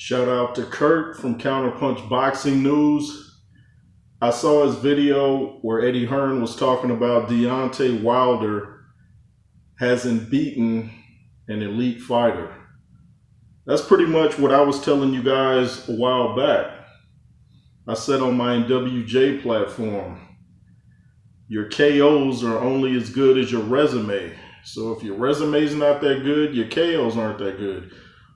Shout out to Kurt from Counterpunch Boxing News. I saw his video where Eddie Hearn was talking about Deontay Wilder hasn't beaten an elite fighter. That's pretty much what I was telling you guys a while back. I said on my NWJ platform, your KOs are only as good as your resume. So if your resume is not that good, your KOs aren't that good.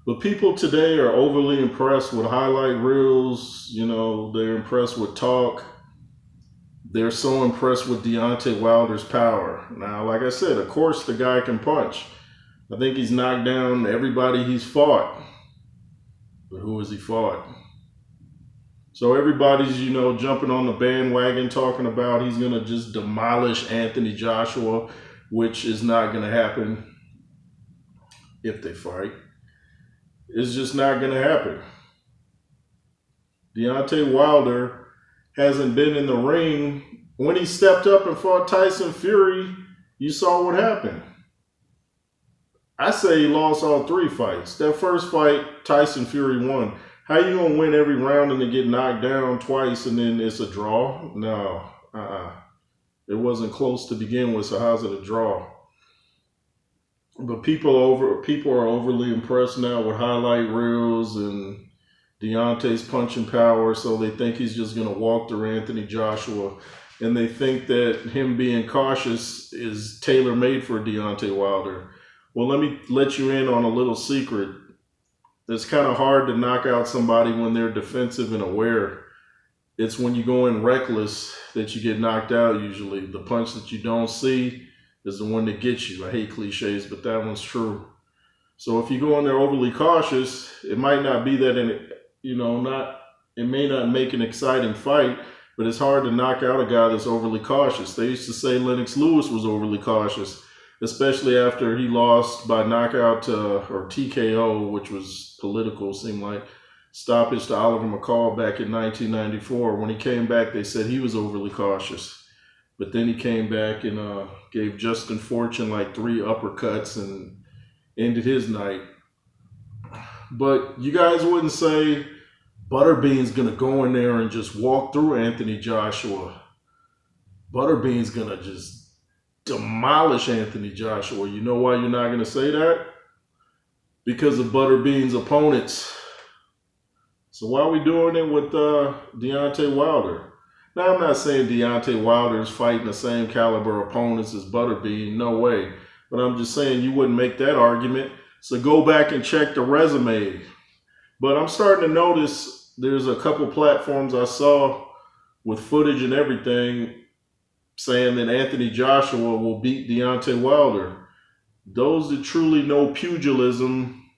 But people today are overly impressed with highlight reels. You know, they're impressed with talk. They're so impressed with Deontay Wilder's power. Now, like I said, of course the guy can punch. I think he's knocked down everybody he's fought. But who has he fought? So everybody's, jumping on the bandwagon talking about he's going to just demolish Anthony Joshua, which is not going to happen if they fight. It's just not going to happen. Deontay Wilder hasn't been in the ring. When he stepped up and fought Tyson Fury, you saw what happened. I say he lost all three fights. That first fight, Tyson Fury won. How you going to win every round and then get knocked down twice and then it's a draw? No. It wasn't close to begin with, so how's it a draw? But people are overly impressed now with highlight reels and Deontay's punching power, so they think he's just going to walk through Anthony Joshua, and they think that him being cautious is tailor-made for Deontay Wilder. Well, let me let you in on a little secret. It's kind of hard to knock out somebody when they're defensive and aware. It's when you go in reckless that you get knocked out usually. The punch that you don't see is the one that gets you. I hate cliches, but that one's true. So if you go in there overly cautious, it might not be that, it may not make an exciting fight, but it's hard to knock out a guy that's overly cautious. They used to say Lennox Lewis was overly cautious, especially after he lost by knockout or TKO, which was political, seemed like, stoppage to Oliver McCall back in 1994. When he came back, they said he was overly cautious. But then he came back and gave Justin Fortune like 3 uppercuts and ended his night. But you guys wouldn't say Butterbean's going to go in there and just walk through Anthony Joshua. Butterbean's going to just demolish Anthony Joshua. You know why you're not going to say that? Because of Butterbean's opponents. So why are we doing it with Deontay Wilder? Now, I'm not saying Deontay Wilder is fighting the same caliber opponents as Butterbean. No way. But I'm just saying you wouldn't make that argument. So go back and check the resume. But I'm starting to notice there's a couple platforms I saw with footage and everything saying that Anthony Joshua will beat Deontay Wilder. Those that truly know pugilism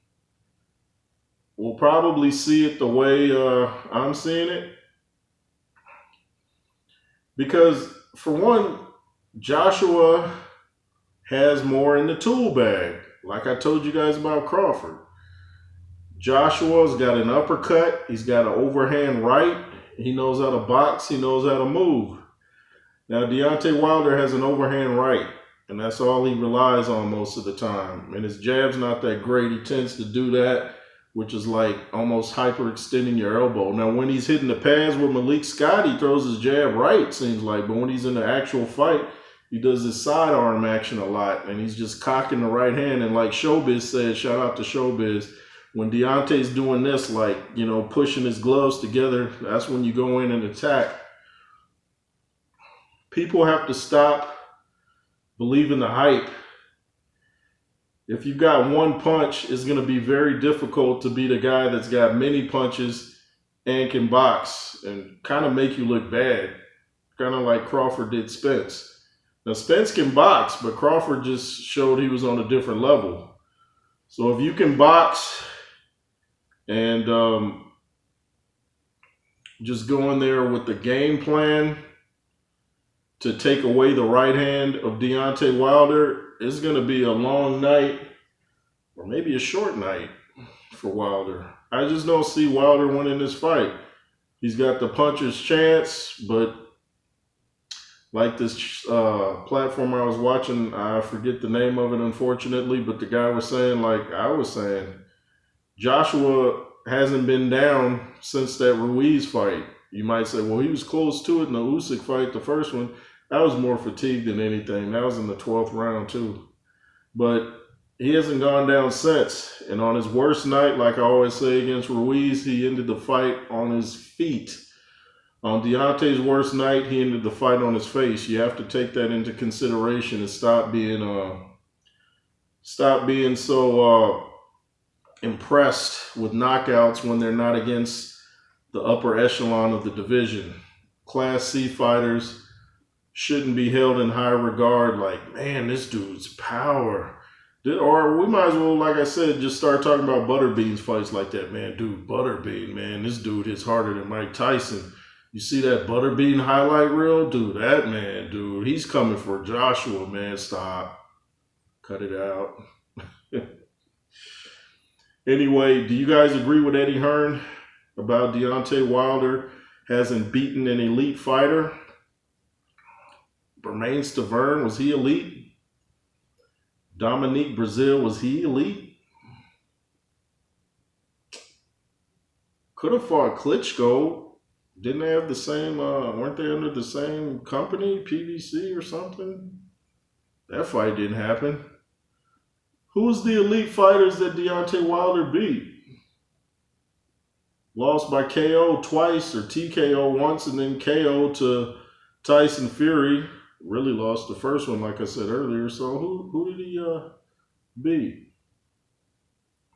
will probably see it the way I'm seeing it. Because, for one, Joshua has more in the tool bag. Like I told you guys about Crawford. Joshua's got an uppercut. He's got an overhand right. He knows how to box. He knows how to move. Now, Deontay Wilder has an overhand right, and that's all he relies on most of the time. And his jab's not that great. He tends to do that, which is like almost hyperextending your elbow. Now, when he's hitting the pads with Malik Scott, he throws his jab right, seems like. But when he's in the actual fight, he does his sidearm action a lot, and he's just cocking the right hand. And like Showbiz said, shout out to Showbiz, when Deontay's doing this, pushing his gloves together, that's when you go in and attack. People have to stop believing the hype. If you've got one punch, it's going to be very difficult to beat a guy that's got many punches and can box and kind of make you look bad. Kind of like Crawford did Spence. Now, Spence can box, but Crawford just showed he was on a different level. So if you can box and just go in there with the game plan to take away the right hand of Deontay Wilder, it's going to be a long night or maybe a short night for Wilder. I just don't see Wilder winning this fight. He's got the puncher's chance, but like this platform I was watching, I forget the name of it, unfortunately, but the guy was saying, like I was saying, Joshua hasn't been down since that Ruiz fight. You might say, well, he was close to it in the Usyk fight, the first one. That was more fatigue than anything. That was in the 12th round, too. But he hasn't gone down since. And on his worst night, like I always say against Ruiz, he ended the fight on his feet. On Deontay's worst night, he ended the fight on his face. You have to take that into consideration and stop being so impressed with knockouts when they're not against the upper echelon of the division. Class C fighters shouldn't be held in high regard like, man, this dude's power. Or we might as well, like I said, just start talking about Butterbean's fights like that. Man, dude, Butterbean, man, this dude hits harder than Mike Tyson. You see that Butterbean highlight reel? Dude, that man, dude, he's coming for Joshua, man. Stop. Cut it out. Anyway, do you guys agree with Eddie Hearn about Deontay Wilder hasn't beaten an elite fighter? Bermain Stavern, was he elite? Dominique Brazil, was he elite? Could have fought Klitschko. Didn't they have the same, weren't they under the same company, PBC or something? That fight didn't happen. Who's the elite fighters that Deontay Wilder beat? Lost by KO twice or TKO once and then KO to Tyson Fury. Really lost the first one, like I said earlier. So who did he beat?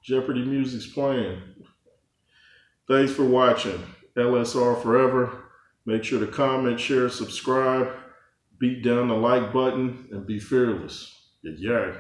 Jeopardy music's playing. Thanks for watching. LSR forever. Make sure to comment, share, subscribe, beat down the like button, and be fearless. Yeah.